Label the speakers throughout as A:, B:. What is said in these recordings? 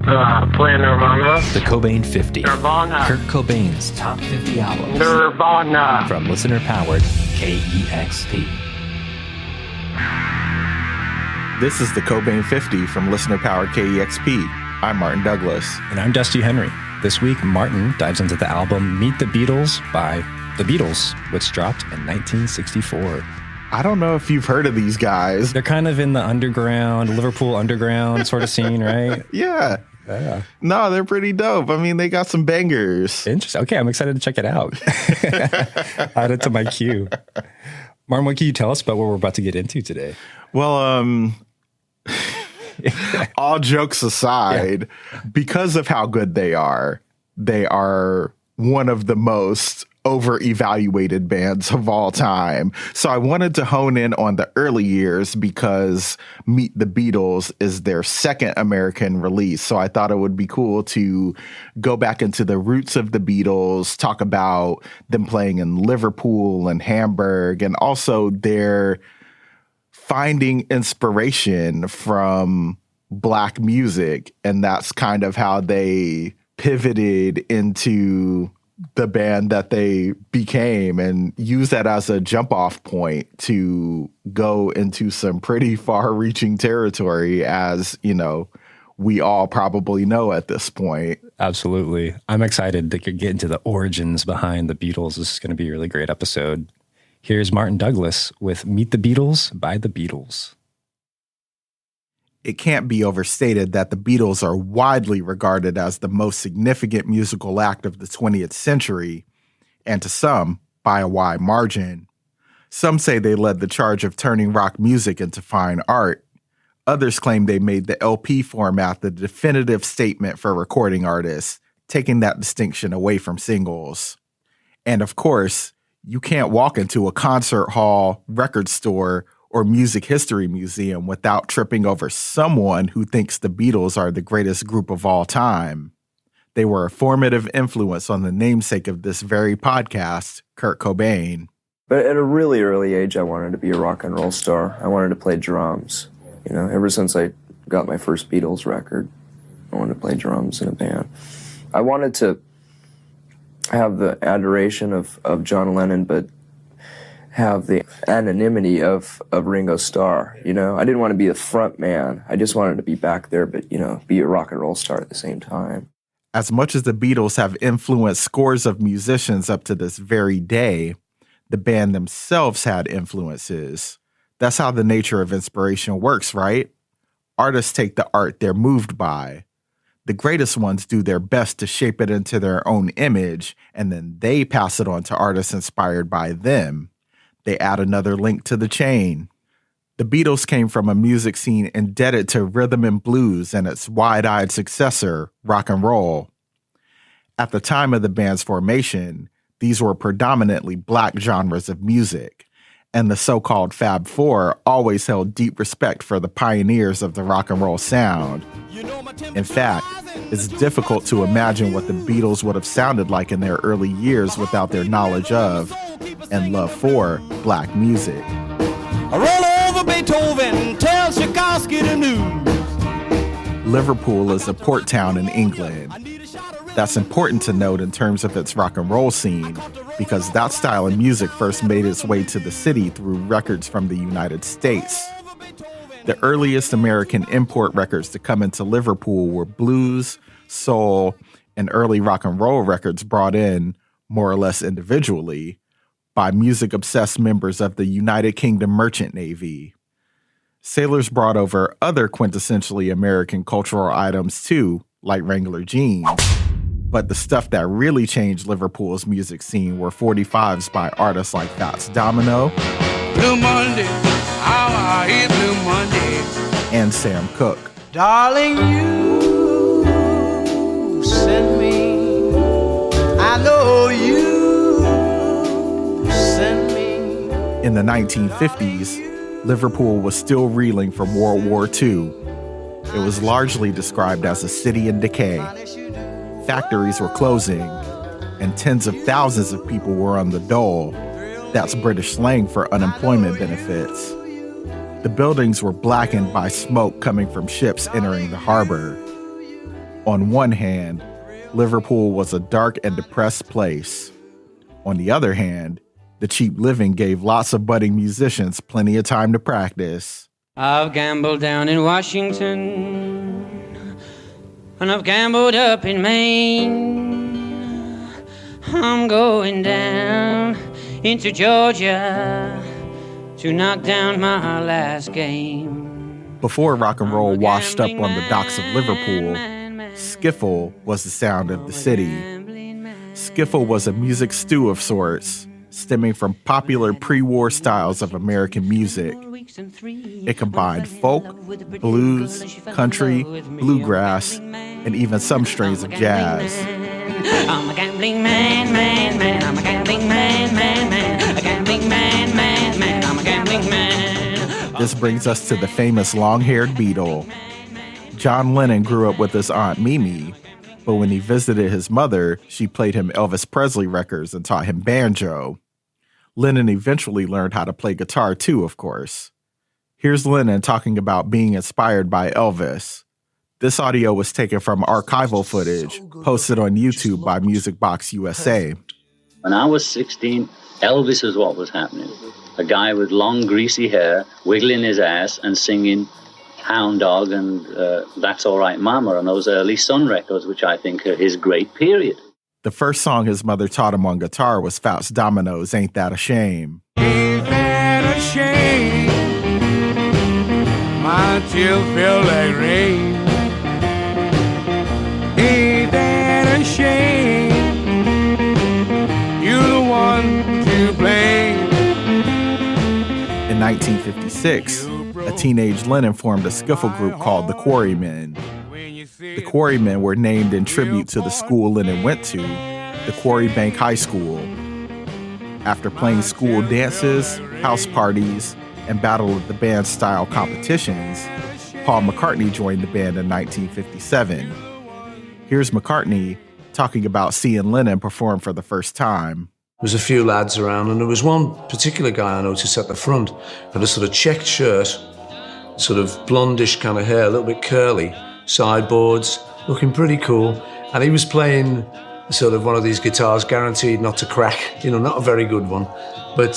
A: Playing Nirvana.
B: The Cobain 50.
A: Nirvana.
B: Kurt Cobain's top 50 albums.
A: Nirvana.
B: From listener-powered KEXP.
C: This is the Cobain 50 from listener-powered KEXP. I'm Martin Douglas.
D: And I'm Dusty Henry. This week, Martin dives into the album Meet the Beatles by The Beatles, which dropped in 1964.
C: I don't know if you've heard of these guys.
D: They're kind of in the underground, Liverpool underground sort of scene, right?
C: Yeah. No, they're pretty dope. I mean, they got some bangers.
D: Interesting. Okay, I'm excited to check it out. Add it to my queue. Martin, what can you tell us about what we're about to get into today?
C: Well, all jokes aside, because of how good they are one of the most over-evaluated bands of all time. So I wanted to hone in on the early years because Meet the Beatles is their second American release. So I thought it would be cool to go back into the roots of the Beatles, talk about them playing in Liverpool and Hamburg, and also their finding inspiration from Black music. And that's kind of how they pivoted into the band that they became and use that as a jump off point to go into some pretty far reaching territory, as, you know, we all probably know at this point.
D: Absolutely. I'm excited to get into the origins behind the Beatles. This is going to be a really great episode. Here's Martin Douglas with Meet the Beatles by the Beatles.
C: It can't be overstated that the Beatles are widely regarded as the most significant musical act of the 20th century, and to some, by a wide margin. Some say they led the charge of turning rock music into fine art. Others claim they made the LP format the definitive statement for recording artists, taking that distinction away from singles. And of course, you can't walk into a concert hall, record store, or music history museum without tripping over someone who thinks the Beatles are the greatest group of all time. They were a formative influence on the namesake of this very podcast, Kurt Cobain.
E: But at a really early age, I wanted to be a rock and roll star. I wanted to play drums. You know, ever since I got my first Beatles record, I wanted to play drums in a band. I wanted to have the adoration of John Lennon, but have the anonymity of Ringo Starr, you know? I didn't want to be the front man. I just wanted to be back there, but, you know, be a rock and roll star at the same time.
C: As much as the Beatles have influenced scores of musicians up to this very day, the band themselves had influences. That's how the nature of inspiration works, right? Artists take the art they're moved by. The greatest ones do their best to shape it into their own image, and then they pass it on to artists inspired by them. They add another link to the chain. The Beatles came from a music scene indebted to rhythm and blues and its wide-eyed successor, rock and roll. At the time of the band's formation, these were predominantly Black genres of music, and the so-called Fab Four always held deep respect for the pioneers of the rock and roll sound. In fact, it's difficult to imagine what the Beatles would have sounded like in their early years without their knowledge of and love for Black music.
F: I roll over Beethoven, tell Tchaikovsky the news.
C: Liverpool is a port town in England. That's important to note in terms of its rock and roll scene, because that style of music first made its way to the city through records from the United States. The earliest American import records to come into Liverpool were blues, soul, and early rock and roll records brought in, more or less individually, by music-obsessed members of the United Kingdom Merchant Navy. Sailors brought over other quintessentially American cultural items too, like Wrangler jeans. But the stuff that really changed Liverpool's music scene were 45s by artists like Fats Domino,
F: Blue Monday, how I hate Blue Monday.
C: And Sam Cooke.
F: Darling, you send me, I know you send me.
C: In the 1950s, Liverpool was still reeling from World War II. It was largely described as a city in decay. Factories were closing, and tens of thousands of people were on the dole. That's British slang for unemployment benefits. The buildings were blackened by smoke coming from ships entering the harbor. On one hand, Liverpool was a dark and depressed place. On the other hand, the cheap living gave lots of budding musicians plenty of time to practice.
G: I've gambled down in Washington, and I've gambled up in Maine. I'm going down into Georgia to knock down my last game.
C: Before rock and roll washed up on the docks of Liverpool, skiffle was the sound of the city. Skiffle was a music stew of sorts, stemming from popular pre-war styles of American music. It combined folk, blues, country, bluegrass, and even some strains of jazz.
G: I'm a gambling man, man, man. I'm a gambling man, man, man. A gambling man, man, man. I'm a gambling man.
C: This brings us to the famous long-haired Beatle. John Lennon grew up with his aunt Mimi, but when he visited his mother, she played him Elvis Presley records and taught him banjo. Lennon eventually learned how to play guitar too, of course. Here's Lennon talking about being inspired by Elvis. This audio was taken from archival footage posted on YouTube by Music Box USA.
H: When I was 16, Elvis is what was happening. A guy with long, greasy hair, wiggling his ass and singing Hound Dog and That's All Right Mama on those early Sun records, which I think are his great period.
C: The first song his mother taught him on guitar was Fats Domino's Ain't That a Shame.
F: Ain't that a shame? My tears feel like rain. Ain't that a shame? You're the one to blame.
C: In 1956, a teenage Lennon formed a skiffle group called the Quarrymen. The Quarrymen were named in tribute to the school Lennon went to, the Quarry Bank High School. After playing school dances, house parties, and Battle of the Band style competitions, Paul McCartney joined the band in 1957. Here's McCartney talking about seeing Lennon perform for the first time.
I: There was a few lads around, and there was one particular guy I noticed at the front, had a sort of checked shirt, sort of blondish kind of hair, a little bit curly, sideboards, looking pretty cool. And he was playing sort of one of these guitars guaranteed not to crack, not a very good one. But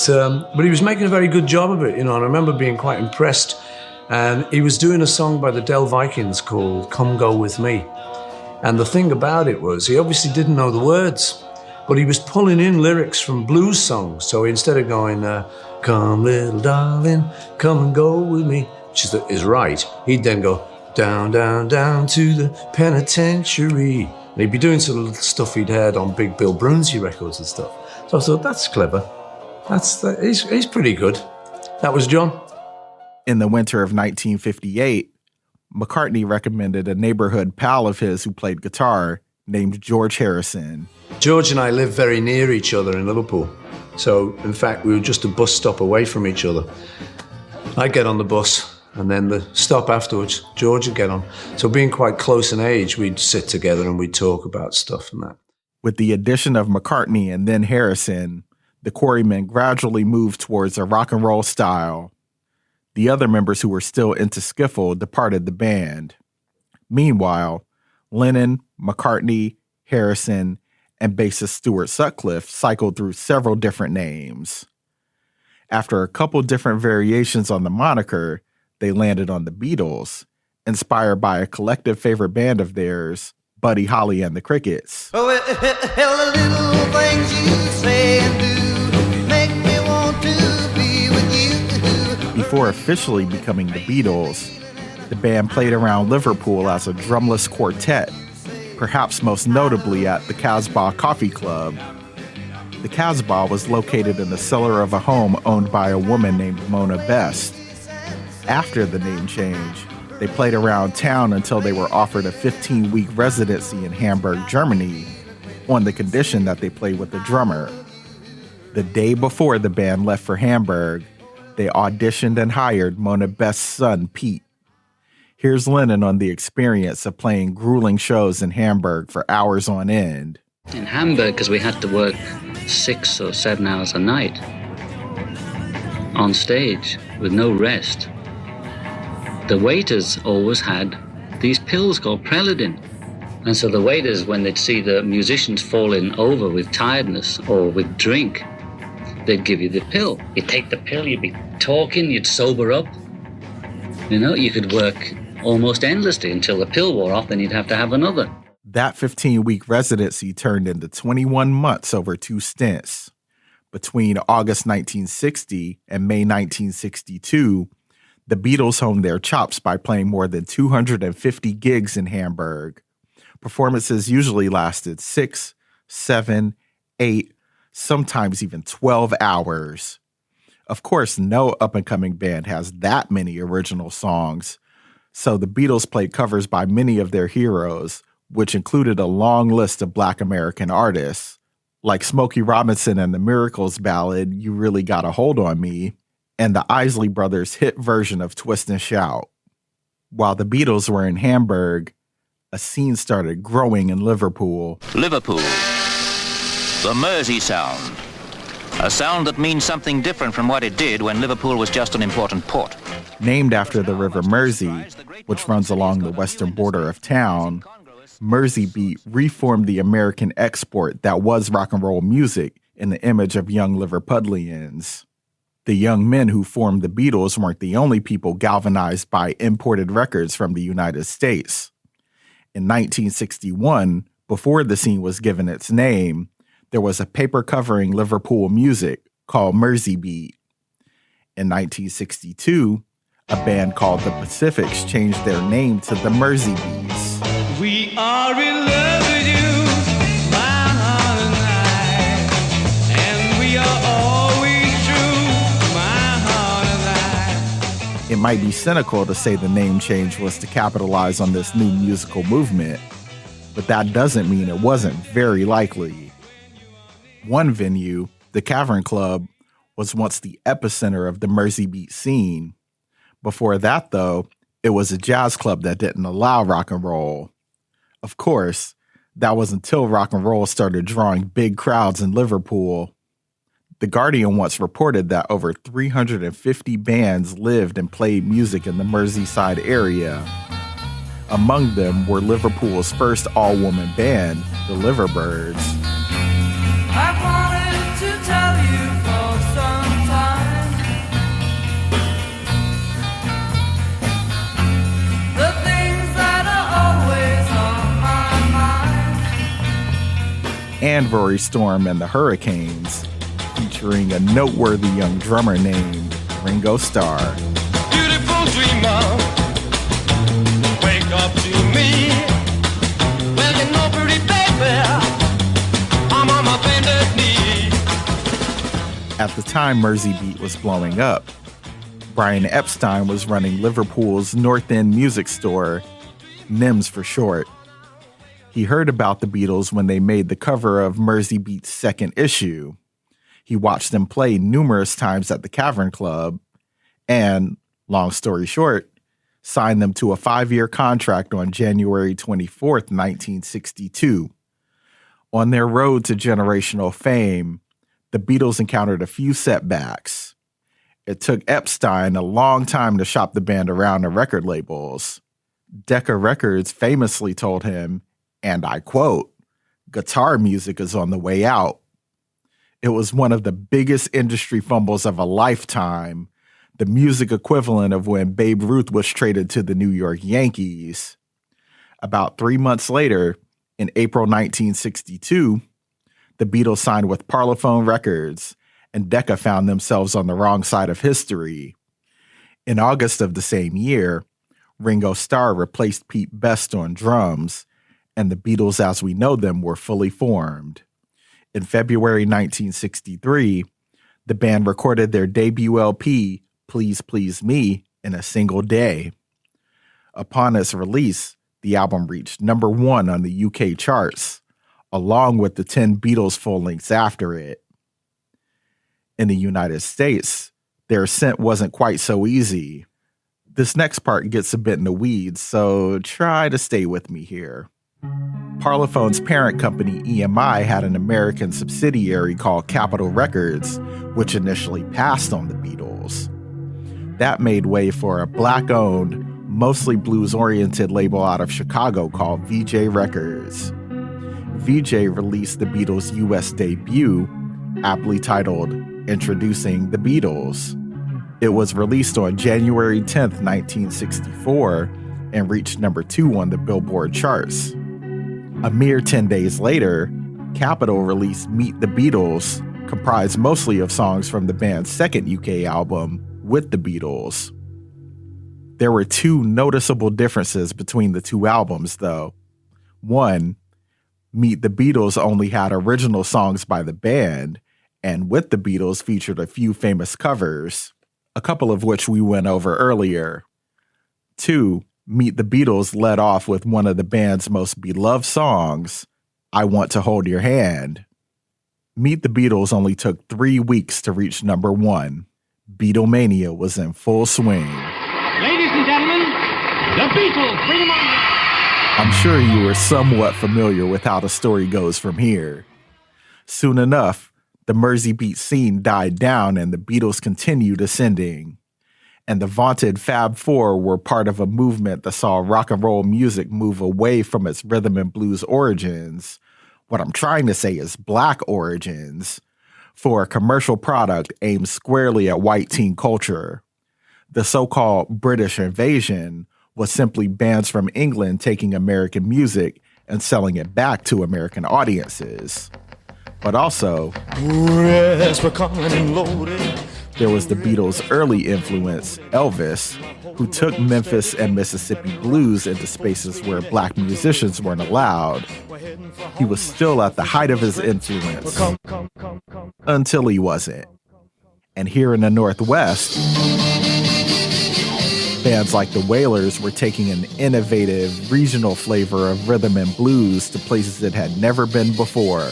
I: he was making a very good job of it, and I remember being quite impressed. And he was doing a song by the Del Vikings called Come Go With Me. And the thing about it was, he obviously didn't know the words, but he was pulling in lyrics from blues songs. So instead of going, come little darling, come and go with me, which is right, he'd then go, down, down, down to the penitentiary. And he'd be doing sort of stuff he'd heard on Big Bill Brunsey records and stuff. So I thought, that's clever. He's pretty good. That was John.
C: In the winter of 1958, McCartney recommended a neighborhood pal of his who played guitar named George Harrison.
I: George and I lived very near each other in Liverpool. So, in fact, we were just a bus stop away from each other. I'd get on the bus, and then the stop afterwards, George would get on. So being quite close in age, we'd sit together and we'd talk about stuff and that.
C: With the addition of McCartney and then Harrison, the Quarrymen gradually moved towards a rock and roll style. The other members who were still into skiffle departed the band. Meanwhile, Lennon, McCartney, Harrison, and bassist Stuart Sutcliffe cycled through several different names. After a couple different variations on the moniker, they landed on the Beatles, inspired by a collective favorite band of theirs, Buddy Holly and the Crickets.
J: Oh, the little things you say and do make me want to be with you.
C: Before officially becoming the Beatles, the band played around Liverpool as a drumless quartet, perhaps most notably at the Casbah Coffee Club. The Casbah was located in the cellar of a home owned by a woman named Mona Best. After the name change, they played around town until they were offered a 15-week residency in Hamburg, Germany, on the condition that they play with a drummer. The day before the band left for Hamburg, they auditioned and hired Mona Best's son, Pete. Here's Lennon on the experience of playing grueling shows in Hamburg for hours on end.
H: In Hamburg, because we had to work 6 or 7 hours a night on stage with no rest, the waiters always had these pills called Preludin. And so the waiters, when they'd see the musicians falling over with tiredness or with drink, they'd give you the pill. You'd take the pill, you'd be talking, you'd sober up. You know, you could work almost endlessly until the pill wore off, then you'd have to have another.
C: That 15-week residency turned into 21 months over 2 stints. Between August 1960 and May 1962, the Beatles honed their chops by playing more than 250 gigs in Hamburg. Performances usually lasted 6, 7, 8, sometimes even 12 hours. Of course, no up-and-coming band has that many original songs, so the Beatles played covers by many of their heroes, which included a long list of Black American artists, like Smokey Robinson and the Miracles ballad, You Really Got a Hold on Me, and the Isley Brothers' hit version of Twist and Shout. While the Beatles were in Hamburg, a scene started growing in Liverpool.
K: Liverpool, the Mersey sound. A sound that means something different from what it did when Liverpool was just an important port.
C: Named after the River Mersey, which runs along the western border of town, Merseybeat reformed the American export that was rock and roll music in the image of young Liverpudlians. The young men who formed the Beatles weren't the only people galvanized by imported records from the United States. In 1961, before the scene was given its name, there was a paper covering Liverpool music called Merseybeat. In 1962, a band called the Pacifics changed their name to the Merseybeats.
F: We are in love with you, my heart and I, and we are always true, my heart and I.
C: It might be cynical to say the name change was to capitalize on this new musical movement, but that doesn't mean it wasn't very likely. One venue, the Cavern Club, was once the epicenter of the Merseybeat scene. Before that, though, it was a jazz club that didn't allow rock and roll. Of course, that was until rock and roll started drawing big crowds in Liverpool. The Guardian once reported that over 350 bands lived and played music in the Merseyside area. Among them were Liverpool's first all-woman band, the Liverbirds.
J: I wanted to tell you for some time the things that are always on my mind.
C: And Rory Storm and the Hurricanes, featuring a noteworthy young drummer named Ringo Starr.
J: Beautiful dreamer, wake up to me. Well, you know, pretty baby, I'm on my bended knee.
C: At the time Merseybeat was blowing up, Brian Epstein was running Liverpool's North End music store, NIMS for short. He heard about the Beatles when they made the cover of Merseybeat's second issue. He watched them play numerous times at the Cavern Club and, long story short, signed them to a 5-year contract on January 24th, 1962. On their road to generational fame, the Beatles encountered a few setbacks. It took Epstein a long time to shop the band around to record labels. Decca Records famously told him, and I quote, "Guitar music is on the way out." It was one of the biggest industry fumbles of a lifetime, the music equivalent of when Babe Ruth was traded to the New York Yankees. About 3 months later, in April 1962, the Beatles signed with Parlophone Records, and Decca found themselves on the wrong side of history. In August of the same year, Ringo Starr replaced Pete Best on drums, and the Beatles as we know them were fully formed. In February 1963, the band recorded their debut LP, Please Please Me, in a single day. Upon its release, the album reached number 1 on the UK charts, along with the 10 Beatles full lengths after it. In the United States, their ascent wasn't quite so easy. This next part gets a bit in the weeds, so try to stay with me here. Parlophone's parent company, EMI, had an American subsidiary called Capitol Records, which initially passed on the Beatles. That made way for a black-owned, mostly blues-oriented label out of Chicago called VJ Records. VJ released the Beatles' US debut, aptly titled Introducing the Beatles. It was released on January 10th, 1964, and reached number 2 on the Billboard charts. A mere 10 days later, Capitol released Meet the Beatles, comprised mostly of songs from the band's second UK album, With the Beatles. There were 2 noticeable differences between the 2 albums, though. One, Meet the Beatles only had original songs by the band, and With the Beatles featured a few famous covers, a couple of which we went over earlier. 2, Meet the Beatles led off with one of the band's most beloved songs, I Want to Hold Your Hand. Meet the Beatles only took 3 weeks to reach number 1. Beatlemania was in full swing.
F: Ladies and gentlemen, the Beatles, bring them on.
C: I'm sure you are somewhat familiar with how the story goes from here. Soon enough, the Merseybeat scene died down and the Beatles continued ascending. And the vaunted Fab Four were part of a movement that saw rock and roll music move away from its rhythm and blues origins, what I'm trying to say is black origins, for a commercial product aimed squarely at white teen culture. The so-called British invasion was simply bands from England taking American music and selling it back to American audiences. But also, there was the Beatles' early influence, Elvis, who took Memphis and Mississippi blues into spaces where black musicians weren't allowed. He was still at the height of his influence, until he wasn't. And here in the Northwest, bands like the Wailers were taking an innovative regional flavor of rhythm and blues to places it had never been before.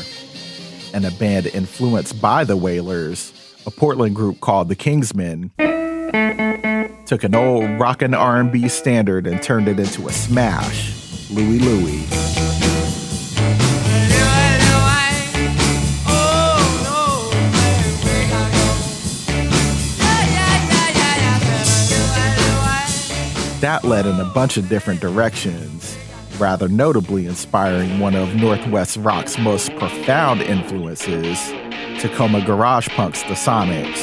C: And a band influenced by the Wailers, a Portland group called the Kingsmen, took an old rockin' R&B standard and turned it into a smash, Louie Louie. That led in a bunch of different directions, rather notably inspiring one of Northwest rock's most profound influences, Tacoma garage punk's The Sonics.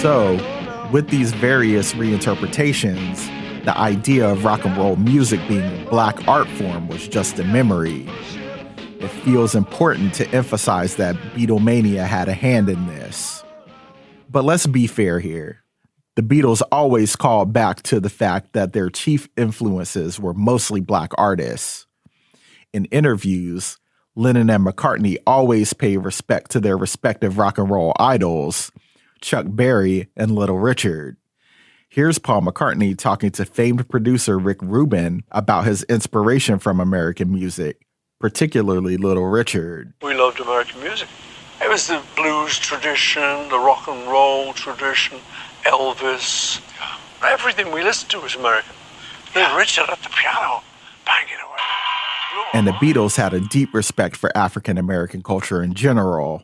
C: So, with these various reinterpretations, the idea of rock and roll music being a black art form was just a memory. It feels important to emphasize that Beatlemania had a hand in this. But let's be fair here. The Beatles always called back to the fact that their chief influences were mostly black artists. In interviews, Lennon and McCartney always paid respect to their respective rock and roll idols, Chuck Berry and Little Richard. Here's Paul McCartney talking to famed producer Rick Rubin about his inspiration from American music, particularly Little Richard.
L: We loved American music. It was the blues tradition, the rock and roll tradition, Elvis. Everything we listened to was American. Little Richard at the piano, banging away.
C: And the Beatles had a deep respect for African American culture in general.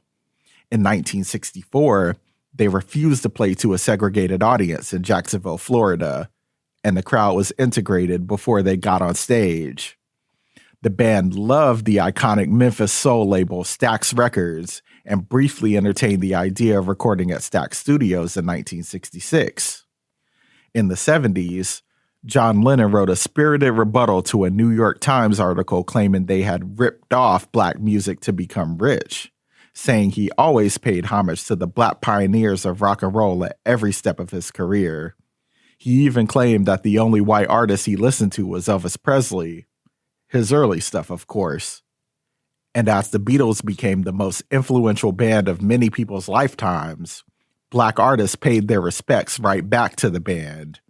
C: In 1964, they refused to play to a segregated audience in Jacksonville, Florida, and the crowd was integrated before they got on stage. The band loved the iconic Memphis soul label Stax Records and briefly entertained the idea of recording at Stax Studios in 1966. In the 70s, John Lennon wrote a spirited rebuttal to a New York Times article claiming they had ripped off black music to become rich, saying he always paid homage to the black pioneers of rock and roll at every step of his career. He even claimed that the only white artist he listened to was Elvis Presley. His early stuff, of course. And as the Beatles became the most influential band of many people's lifetimes, black artists paid their respects right back to the band.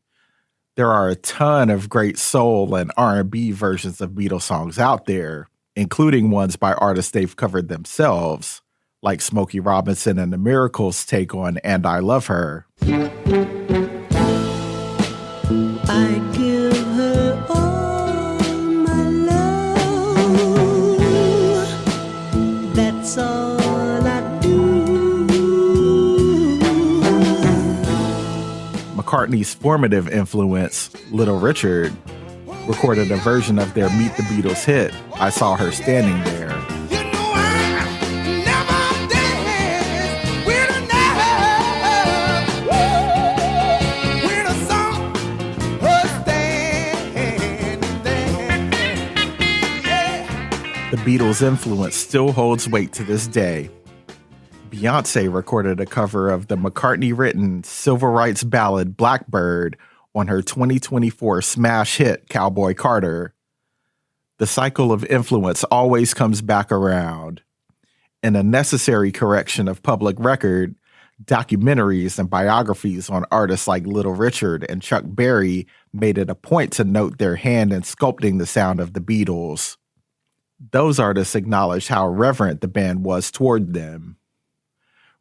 C: There are a ton of great soul and R&B versions of Beatles songs out there, including ones by artists they've covered themselves, like Smokey Robinson and the Miracles' take on And I Love Her.
M: I give her all my love.
C: McCartney's formative influence, Little Richard, recorded a version of their Meet the Beatles hit, I Saw Her Standing There. The Beatles' influence still holds weight to this day. Beyonce recorded a cover of the McCartney-written civil rights ballad Blackbird on her 2024 smash hit Cowboy Carter. The cycle of influence always comes back around. In a necessary correction of public record, documentaries and biographies on artists like Little Richard and Chuck Berry made it a point to note their hand in sculpting the sound of the Beatles. Those artists acknowledged how reverent the band was toward them.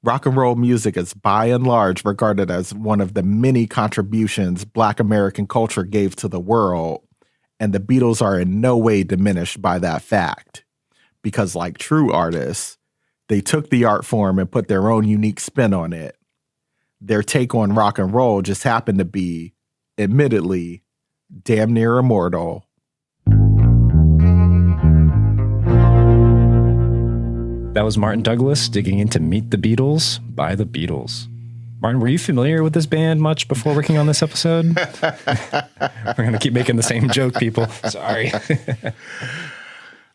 C: Rock and roll music is by and large regarded as one of the many contributions Black American culture gave to the world, and the Beatles are in no way diminished by that fact. Because like true artists, they took the art form and put their own unique spin on it. Their take on rock and roll just happened to be, admittedly, damn near immortal.
D: That was Martin Douglas digging into Meet the Beatles by the Beatles. Martin, were you familiar with this band much before working on this episode? We're going to keep making the same joke, people. Sorry.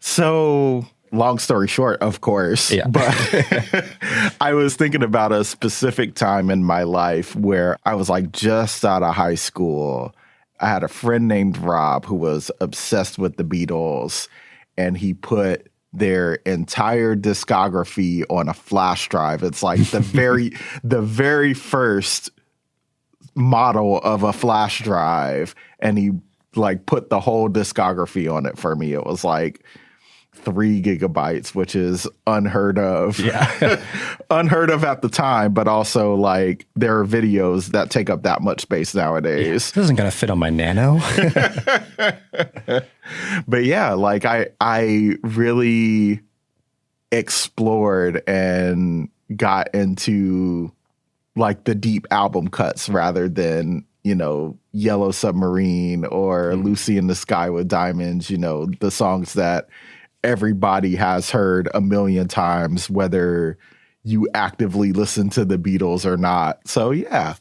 C: So, long story short, of course.
D: Yeah.
C: But I was thinking about a specific time in my life where I was like just out of high school. I had a friend named Rob who was obsessed with the Beatles, and he put their entire discography on a flash drive. It's like the very first model of a flash drive, and he like put the whole discography on it for me. It was like 3 gigabytes, which is unheard of.
D: Yeah.
C: Unheard of at the time, but also like there are videos that take up that much space nowadays.
D: Yeah, this isn't going to fit on my Nano.
C: But yeah, like I really explored and got into like the deep album cuts rather than, you know, Yellow Submarine or Lucy in the Sky with Diamonds, you know, the songs that everybody has heard a million times, whether you actively listen to the Beatles or not. So yeah,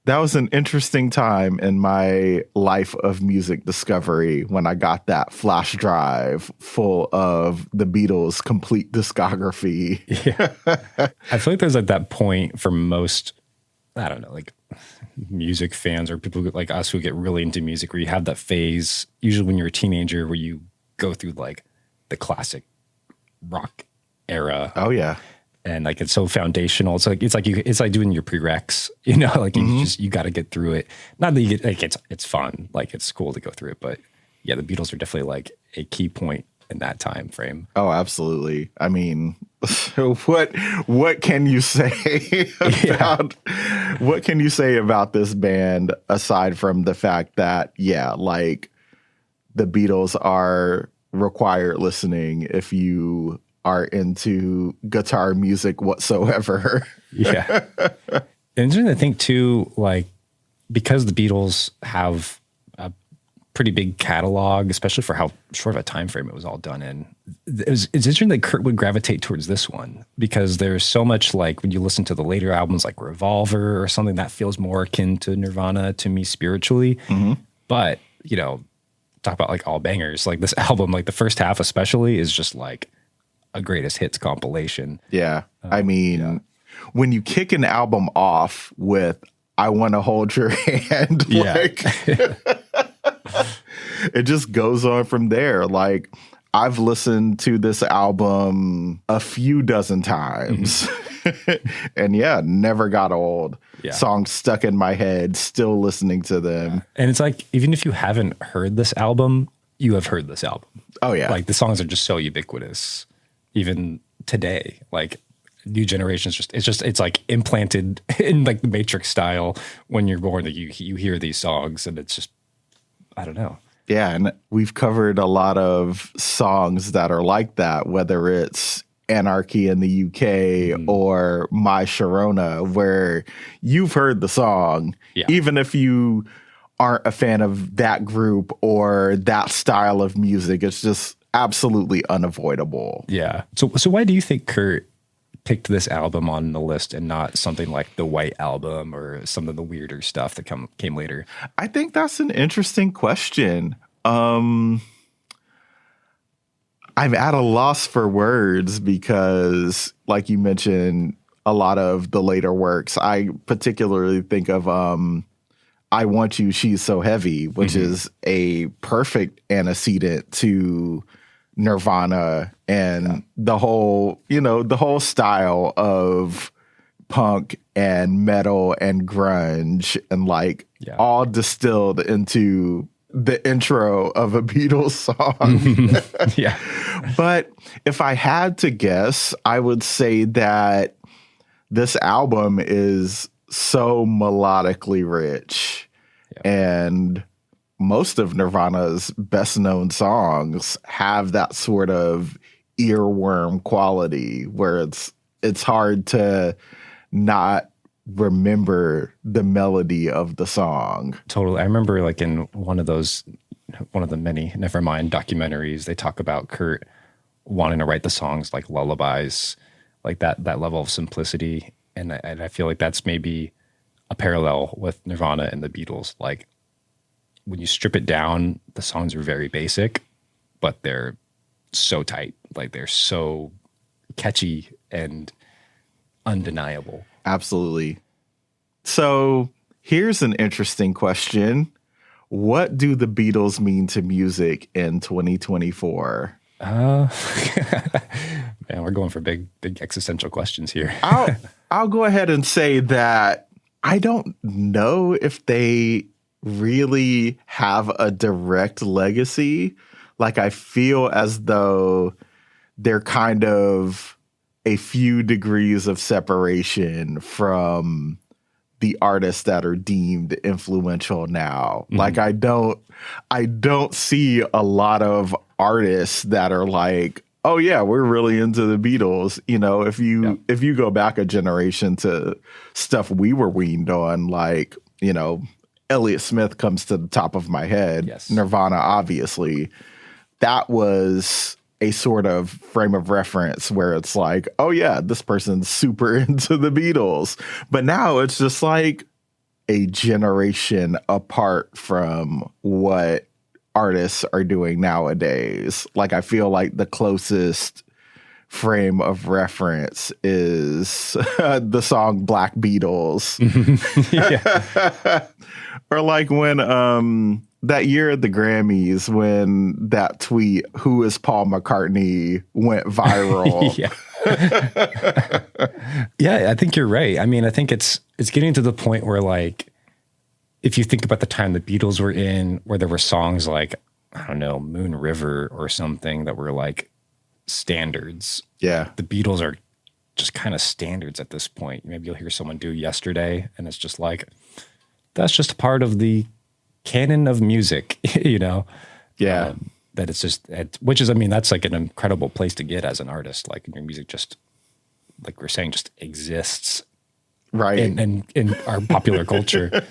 C: that was an interesting time in my life of music discovery when I got that flash drive full of the Beatles' complete discography.
D: Yeah. I feel like there's like that point for most, I don't know, like music fans or people like us who get really into music where you have that phase, usually when you're a teenager, where you go through like the classic rock era.
C: Oh yeah.
D: And like it's so foundational. It's like doing your prereqs, you know, like you got to get through it. Not that you get like it's fun, like it's cool to go through it, but yeah, the Beatles are definitely like a key point in that time frame.
C: Oh, absolutely. I mean, what can you say about what can you say about this band aside from the fact that like the Beatles are required listening if you are into guitar music whatsoever.
D: Yeah. And interesting to think too, like, because the Beatles have a pretty big catalog, especially for how short of a time frame it was all done in, it's interesting that Kurt would gravitate towards this one because there's so much, like when you listen to the later albums like Revolver or something that feels more akin to Nirvana to me spiritually. But, you know, talk about like all bangers, like this album, like the first half especially is just like a greatest hits compilation.
C: Yeah. I mean, when you kick an album off with I Want to Hold Your Hand, like it just goes on from there. Like I've listened to this album a few dozen times and yeah, never got old. Yeah. Songs stuck in my head, still listening to them.
D: And it's like, even if you haven't heard this album, you have heard this album.
C: Oh yeah.
D: Like the songs are just so ubiquitous. Even today, like new generations, it's like implanted in like the Matrix style when you're born that you hear these songs and it's just, I don't know.
C: Yeah. And we've covered a lot of songs that are like that, whether it's Anarchy in the UK or My Sharona, where you've heard the song, even if you aren't a fan of that group or that style of music, it's just absolutely unavoidable.
D: Yeah. So why do you think Kurt picked this album on the list and not something like the White Album or some of the weirder stuff that came later?
C: I think that's an interesting question. I'm at a loss for words because, like you mentioned, a lot of the later works, I particularly think of I Want You, She's So Heavy, which is a perfect antecedent to Nirvana and the whole style of punk and metal and grunge and all distilled into the intro of a Beatles song.
D: Yeah.
C: But if I had to guess, I would say that this album is so melodically rich and most of Nirvana's best known songs have that sort of earworm quality where it's hard to not remember the melody of the song.
D: Totally. I remember like in one of the many Nevermind documentaries, they talk about Kurt wanting to write the songs like lullabies, like that level of simplicity. And I feel like that's maybe a parallel with Nirvana and the Beatles. Like when you strip it down, the songs are very basic, but they're so tight. Like they're so catchy and undeniable.
C: Absolutely. So here's an interesting question. What do the Beatles mean to music in 2024?
D: Man, we're going for big existential questions here.
C: I'll go ahead and say that I don't know if they really have a direct legacy. Like I feel as though they're kind of a few degrees of separation from the artists that are deemed influential now. Like I don't see a lot of artists that are like, oh yeah, we're really into the Beatles. You know, if you go back a generation to stuff we were weaned on, like, you know, Elliott Smith comes to the top of my head.
D: Yes.
C: Nirvana, obviously. That was a sort of frame of reference where it's like, oh yeah, this person's super into the Beatles. But now it's just like a generation apart from what artists are doing nowadays. Like I feel like the closest frame of reference is the song Black Beatles. Or like when that year at the Grammys when that tweet, "Who is Paul McCartney?" went viral.
D: Yeah, I think you're right. I mean, I think it's getting to the point where, like, if you think about the time the Beatles were in, where there were songs like, I don't know, Moon River or something that were like standards.
C: Yeah.
D: The Beatles are just kind of standards at this point. Maybe you'll hear someone do Yesterday and it's just like, that's just a part of the canon of music, you know?
C: Yeah.
D: That it's just, which is, I mean, that's like an incredible place to get as an artist. Like your music just, like we're saying, just exists.
C: Right.
D: In our popular culture.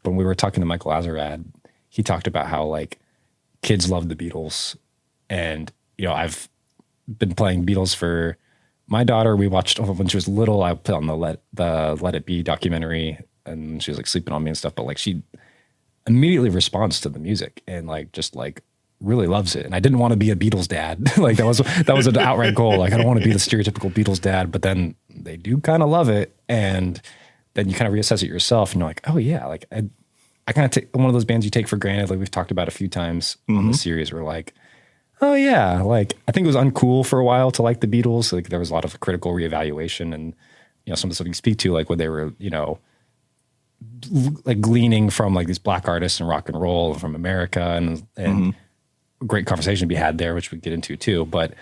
D: When we were talking to Michael Azerrad, he talked about how like kids love the Beatles. And, you know, I've been playing Beatles for my daughter. We watched when she was little, I put on the Let It Be documentary and she was like sleeping on me and stuff. But like she immediately responds to the music and like just like really loves it. And I didn't want to be a Beatles dad. Like that was an outright goal. Like I don't want to be the stereotypical Beatles dad, but then they do kind of love it. And then you kind of reassess it yourself and you're like, oh yeah, like I kind of take one of those bands you take for granted. Like we've talked about a few times on the series. We're like, oh yeah, like I think it was uncool for a while to like the Beatles. Like there was a lot of critical reevaluation and, you know, some of the stuff you speak to, like when they were, you know, like gleaning from like these black artists and rock and roll from America and great conversation to be had there, which we get into too. But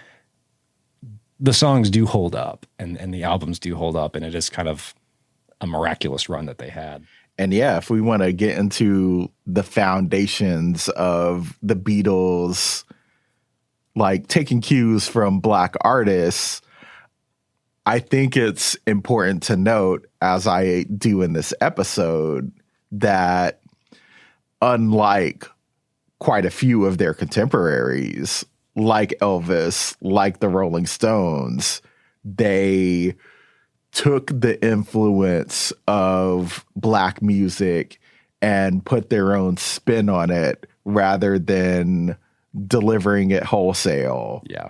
D: the songs do hold up and the albums do hold up. And it is kind of a miraculous run that they had.
C: And yeah, if we want to get into the foundations of the Beatles, like taking cues from black artists, I think it's important to note, as I do in this episode, that unlike quite a few of their contemporaries, like Elvis, like the Rolling Stones, they took the influence of Black music and put their own spin on it rather than delivering it wholesale.
D: Yeah.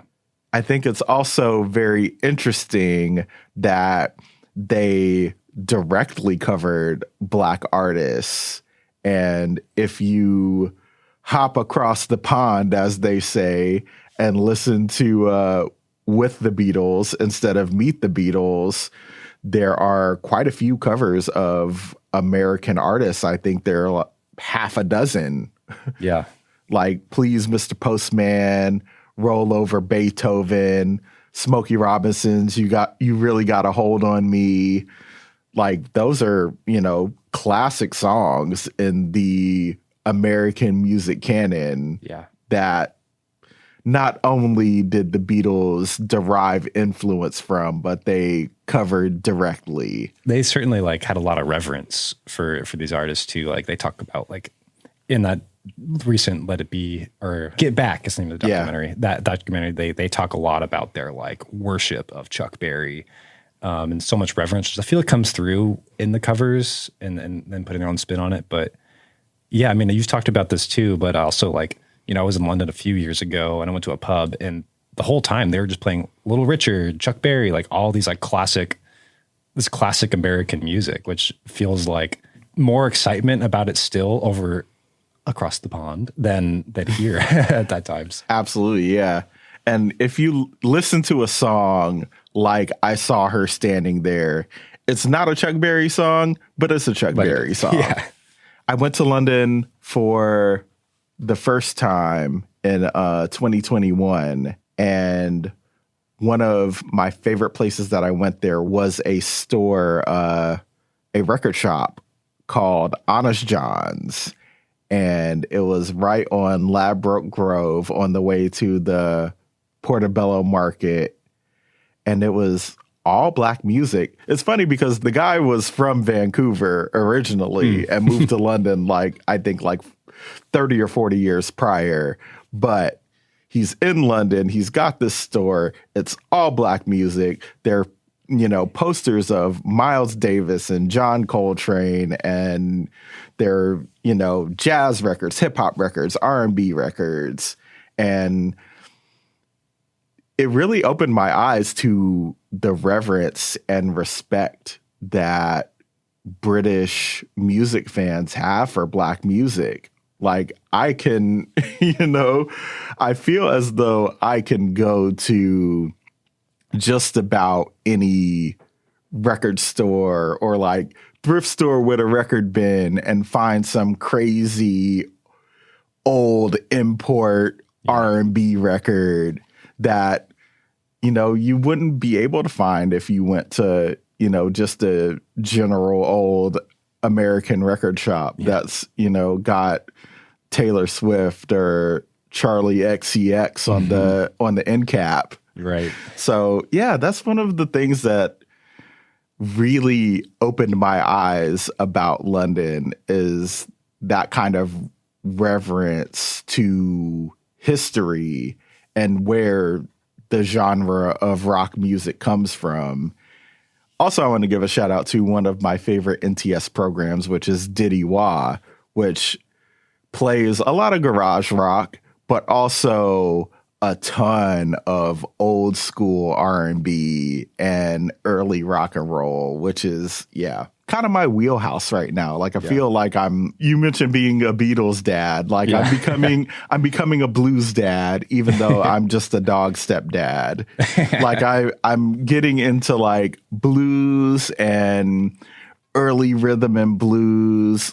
C: I think it's also very interesting that they directly covered Black artists. And if you hop across the pond, as they say, and listen to With the Beatles instead of Meet the Beatles, there are quite a few covers of American artists. I think there are half a dozen.
D: Yeah.
C: Like Please Mr. Postman, Roll Over Beethoven, Smokey Robinson's You Really Got a Hold on Me. Like those are, classic songs in the American music canon.
D: Yeah.
C: That not only did the Beatles derive influence from, but they covered directly.
D: They certainly had a lot of reverence for these artists too. Like they talk about in that recent Let It Be or Get Back is the name of the documentary. Yeah. That documentary, they talk a lot about their worship of Chuck Berry, and so much reverence, which I feel it comes through in the covers and then putting their own spin on it. But yeah, I mean, you've talked about this too, but also I was in London a few years ago and I went to a pub and the whole time they were just playing Little Richard, Chuck Berry, all these classic American music, which feels like more excitement about it still over across the pond than here at that times.
C: Absolutely, yeah. And if you listen to a song like I Saw Her Standing There, it's not a Chuck Berry song, but it's a Chuck Berry song.
D: Yeah.
C: I went to London for the first time in 2021, and one of my favorite places that I went there was a store, a record shop called Honest John's. And it was right on Ladbroke Grove on the way to the Portobello Market. And it was all Black music. It's funny because the guy was from Vancouver originally and moved to London, I think 30 or 40 years prior. But he's in London. He's got this store. It's all Black music. They're posters of Miles Davis and John Coltrane, and they're, jazz records, hip hop records, R&B records. And it really opened my eyes to the reverence and respect that British music fans have for Black music. I can, I feel as though I can go to just about any record store or thrift store with a record bin and find some crazy old import R&B record that, you wouldn't be able to find if you went to, just a general old American record shop that's, got Taylor Swift or Charlie XCX on the end cap.
D: Right.
C: So, yeah, that's one of the things that really opened my eyes about London is that kind of reverence to history and where the genre of rock music comes from. Also, I want to give a shout out to one of my favorite NTS programs, which is Diddy Wah, which plays a lot of garage rock, but also a ton of old school R&B and early rock and roll, which is, kind of my wheelhouse right now. I feel like you mentioned being a Beatles dad. I'm becoming a blues dad, even though I'm just a dog stepdad. I'm getting into blues and early rhythm and blues,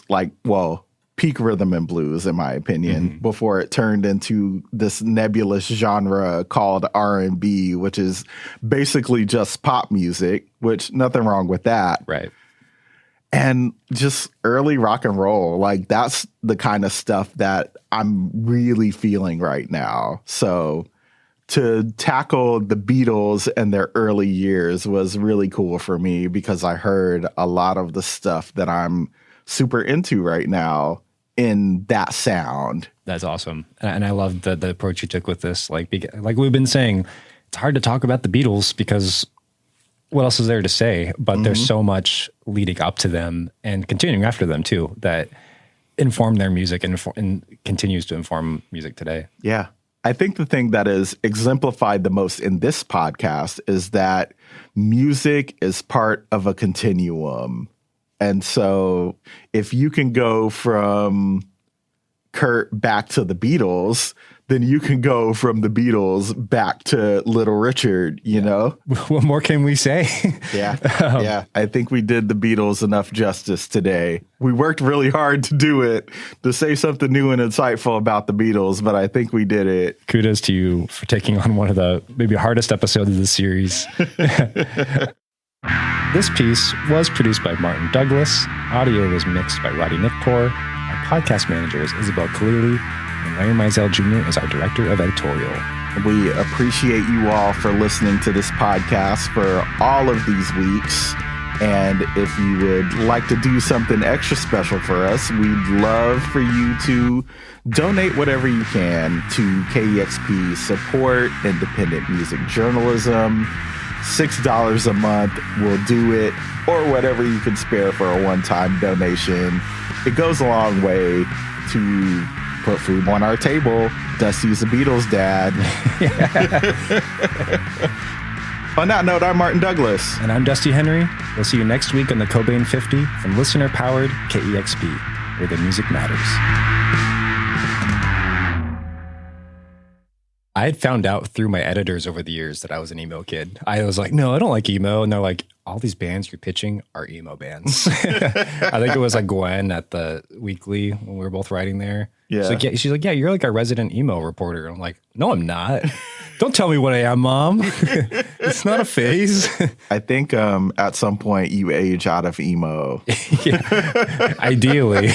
C: peak rhythm and blues, in my opinion, before it turned into this nebulous genre called R&B, which is basically just pop music, which nothing wrong with that.
D: Right.
C: And just early rock and roll, that's the kind of stuff that I'm really feeling right now. So to tackle the Beatles and their early years was really cool for me because I heard a lot of the stuff that I'm super into right now in that sound.
D: That's awesome. And I love the approach you took with this. Like we've been saying, it's hard to talk about the Beatles because what else is there to say? But there's so much leading up to them and continuing after them too that informed their music and continues to inform music today.
C: Yeah. I think the thing that is exemplified the most in this podcast is that music is part of a continuum. And so if you can go from Kurt back to the Beatles, then you can go from the Beatles back to Little Richard, you know?
D: What more can we say?
C: Yeah. Yeah. I think we did the Beatles enough justice today. We worked really hard to do it, to say something new and insightful about the Beatles, but I think we did it.
D: Kudos to you for taking on one of the maybe hardest episodes of the series. This piece was produced by Martin Douglas. Audio was mixed by Roddy Nikpour. Our podcast manager is Isabel Khalili. And Larry Mizell Jr. is our director of editorial.
C: We appreciate you all for listening to this podcast for all of these weeks. And if you would like to do something extra special for us, we'd love for you to donate whatever you can to KEXP, support independent music journalism. $6 a month will do it, or whatever you can spare for a one-time donation. It goes a long way to put food on our table. Dusty's a Beatles dad. On that note, I'm Martin Douglas.
D: And I'm Dusty Henry. We'll see you next week on the Cobain 50 from listener-powered KEXP, where the music matters. I had found out through my editors over the years that I was an emo kid. I was like, no, I don't like emo. And they're like, all these bands you're pitching are emo bands. I think it was like Gwen at the Weekly when we were both writing there.
C: Yeah.
D: She's like, yeah, you're like our resident emo reporter. And I'm like, no, I'm not. Don't tell me what I am, Mom. It's not a phase.
C: I think at some point you age out of emo.
D: Yeah. Ideally.